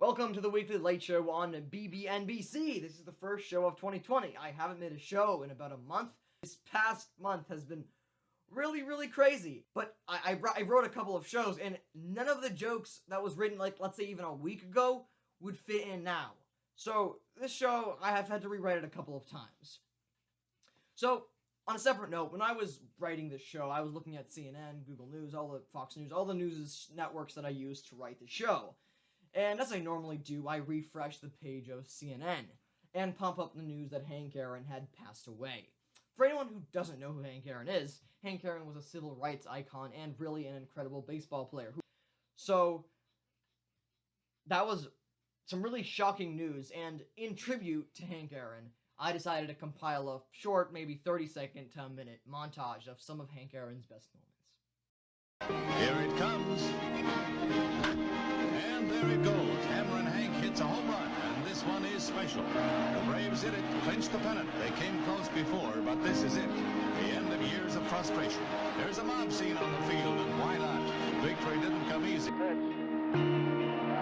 Welcome to the Weekly Late Show on BBNBC. This is the first show of 2020. I haven't made a show in about a month. This past month has been really crazy. But I wrote a couple of shows, and none of the jokes that was written, like, let's say even a week ago, would fit in now. So this show, I have had to rewrite it a couple of times. So, on a separate note, when I was writing this show, I was looking at CNN, Google News, all the Fox News, all the news networks that I use to write the show. And as I normally do, I refresh the page of CNN and pump up the news that Hank Aaron had passed away. For anyone who doesn't know who Hank Aaron is, Hank Aaron was a civil rights icon and really an incredible baseball player. So, that was some really shocking news, and in tribute to Hank Aaron, I decided to compile a short, maybe 30-second to a minute montage of some of Hank Aaron's best moments. Here it comes. And there it goes. Hammerin' Hank hits a home run, and this one is special. The Braves hit it, clinched the pennant. They came close before, but this is it. The end of years of frustration. There's a mob scene on the field, and why not? Victory didn't come easy. A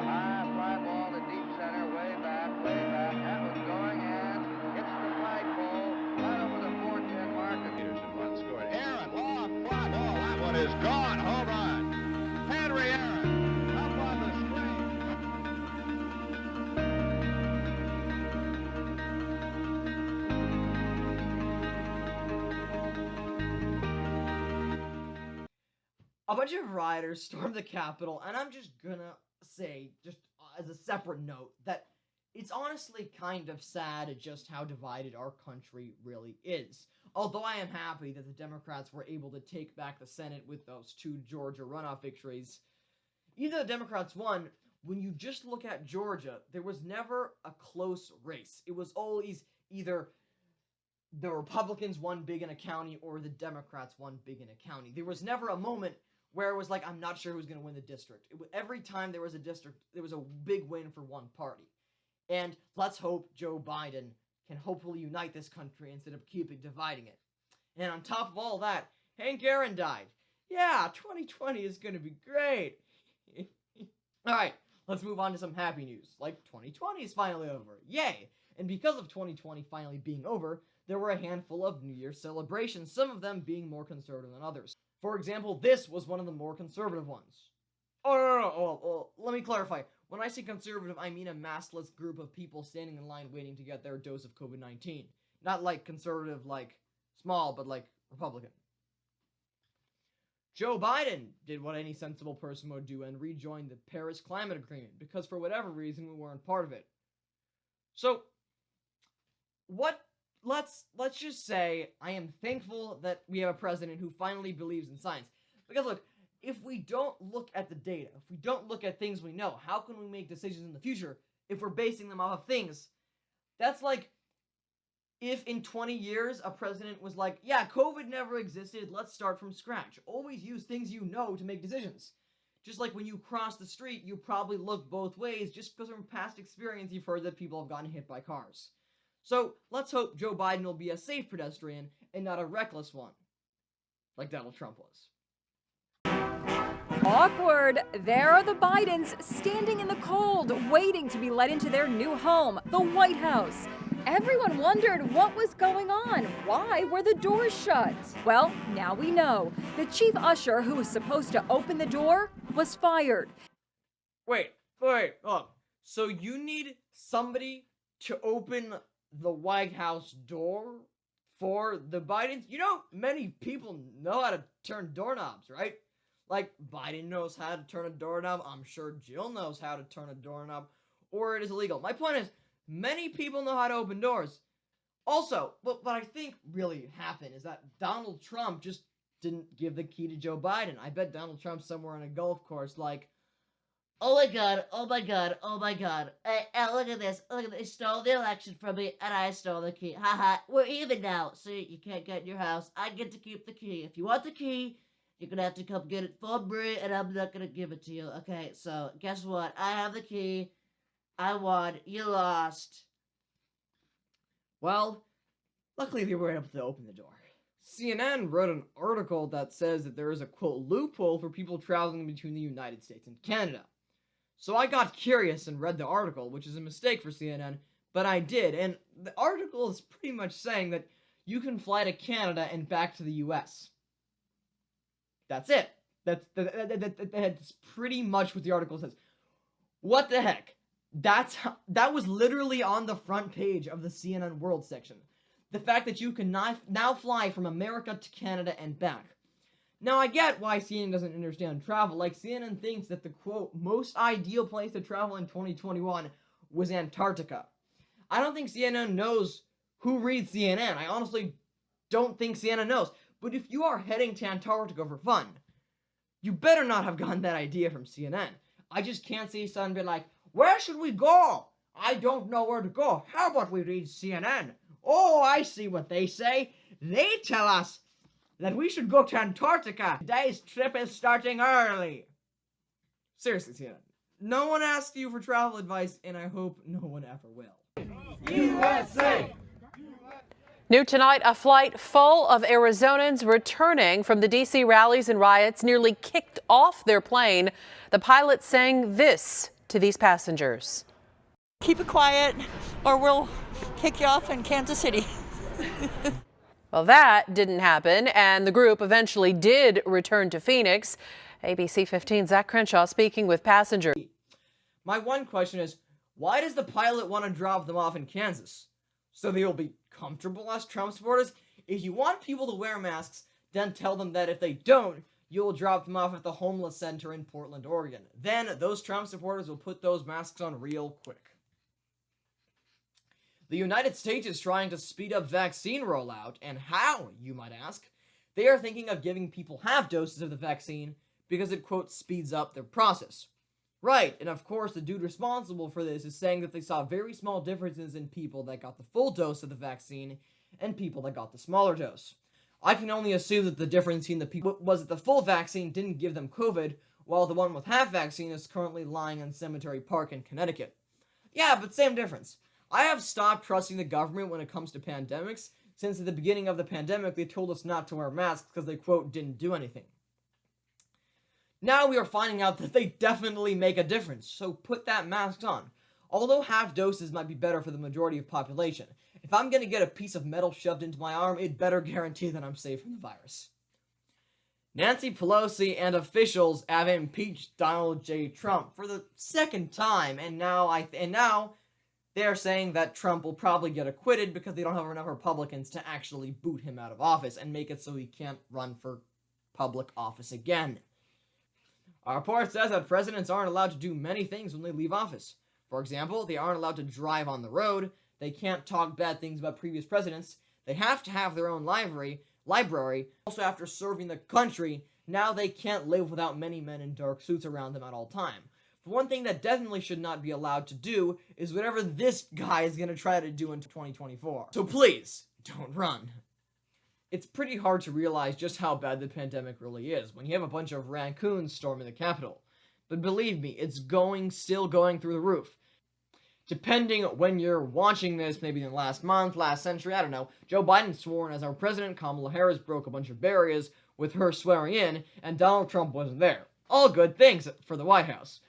high fly ball to deep center, way back. That was going, and hits the flagpole right over the 410 marker. Peterson run scored. Aaron, long fly ball. That one is gone. Home run. Henry Aaron up on the screen. A bunch of rioters stormed the Capitol, and I'm just gonna say, just as a separate note, that it's honestly kind of sad at just how divided our country really is. Although I am happy that the Democrats were able to take back the Senate with those two Georgia runoff victories, even though the Democrats won, when you just look at Georgia, there was never a close race. It was always either the Republicans won big in a county or the Democrats won big in a county. There was never a moment where it was like, I'm not sure who's going to win the district. Every time there was a district, there was a big win for one party. And let's hope Joe Biden can hopefully unite this country instead of dividing it. And on top of all that, Hank Aaron died. Yeah, 2020 is going to be great. Alright, let's move on to some happy news. Like, 2020 is finally over. Yay! And because of 2020 finally being over, there were a handful of New Year's celebrations, some of them being more conservative than others. For example, this was one of the more conservative ones. Oh, no. Let me clarify. When I say conservative, I mean a massless group of people standing in line waiting to get their dose of COVID-19. Not like conservative, like small, but like Republican. Joe Biden did what any sensible person would do and rejoined the Paris Climate Agreement, because for whatever reason we weren't part of it. So, let's just say I am thankful that we have a president who finally believes in science. Because look, if we don't look at the data, if we don't look at things we know, how can we make decisions in the future if we're basing them off of things? That's like if in 20 years a president was like, yeah, COVID never existed, let's start from scratch. Always use things you know to make decisions. Just like when you cross the street, you probably look both ways just because from past experience you've heard that people have gotten hit by cars. So, let's hope Joe Biden will be a safe pedestrian and not a reckless one, like Donald Trump was. Awkward. There are the Bidens standing in the cold, waiting to be let into their new home, the White House. Everyone wondered what was going on. Why were the doors shut? Well, now we know. The chief usher who was supposed to open the door was fired. Wait. So you need somebody to open the White House door for the Bidens? You know, many people know how to turn doorknobs, right? Like, Biden knows how to turn a doorknob. I'm sure Jill knows how to turn a doorknob, or it is illegal. My point is, many people know how to open doors. Also, what I think really happened is that Donald Trump just didn't give the key to Joe Biden. I bet Donald Trump's somewhere on a golf course like, oh my god, hey, look at this, they stole the election from me, and I stole the key, haha, we're even now, see, you can't get in your house, I get to keep the key, if you want the key, you're gonna have to come get it for me, and I'm not gonna give it to you, okay, so, guess what, I have the key, I won, you lost. Well, luckily they were able to open the door. CNN wrote an article that says that there is a, quote, loophole for people traveling between the United States and Canada. So I got curious and read the article, which is a mistake for CNN, but I did, and the article is pretty much saying that you can fly to Canada and back to the US. That's it. That's pretty much what the article says. What the heck? That was literally on the front page of the CNN World section. The fact that you can now fly from America to Canada and back. Now, I get why CNN doesn't understand travel. Like, CNN thinks that the, quote, most ideal place to travel in 2021 was Antarctica. I don't think CNN knows who reads CNN. I honestly don't think CNN knows. But if you are heading to Antarctica for fun, you better not have gotten that idea from CNN. I just can't see someone be like, where should we go? I don't know where to go. How about we read CNN? Oh, I see what they say. They tell us that we should go to Antarctica. Today's trip is starting early. Seriously, CNN. No one asked you for travel advice, and I hope no one ever will. USA! New tonight, a flight full of Arizonans returning from the D.C. rallies and riots nearly kicked off their plane. The pilot saying this to these passengers. Keep it quiet or we'll kick you off in Kansas City. Well, that didn't happen, and the group eventually did return to Phoenix. ABC 15's Zach Crenshaw speaking with passengers. My one question is, why does the pilot want to drop them off in Kansas? So they'll be comfortable as Trump supporters? If you want people to wear masks, then tell them that if they don't, you'll drop them off at the homeless center in Portland, Oregon. Then those Trump supporters will put those masks on real quick. The United States is trying to speed up vaccine rollout, and how, you might ask? They are thinking of giving people half doses of the vaccine because it, quote, speeds up their process. Right, and of course the dude responsible for this is saying that they saw very small differences in people that got the full dose of the vaccine and people that got the smaller dose. I can only assume that the difference between the people was that the full vaccine didn't give them COVID, while the one with half vaccine is currently lying in Cemetery Park in Connecticut. Yeah, but same difference. I have stopped trusting the government when it comes to pandemics, since at the beginning of the pandemic they told us not to wear masks because they, quote, didn't do anything. Now we are finding out that they definitely make a difference, so put that mask on. Although half doses might be better for the majority of population, if I'm gonna get a piece of metal shoved into my arm, it better guarantee that I'm safe from the virus. Nancy Pelosi and officials have impeached Donald J. Trump for the second time, and now they're saying that Trump will probably get acquitted because they don't have enough Republicans to actually boot him out of office and make it so he can't run for public office again. Our report says that presidents aren't allowed to do many things when they leave office. For example, they aren't allowed to drive on the road, they can't talk bad things about previous presidents, they have to have their own library. Also, after serving the country, now they can't live without many men in dark suits around them at all time. For one thing that definitely should not be allowed to do is whatever this guy is going to try to do in 2024. So please, don't run. It's pretty hard to realize just how bad the pandemic really is when you have a bunch of raccoons storming the Capitol. But believe me, it's still going through the roof. Depending when you're watching this, maybe in the last month, last century, I don't know, Joe Biden swore in as our president, Kamala Harris broke a bunch of barriers with her swearing in, and Donald Trump wasn't there. All good things for the White House.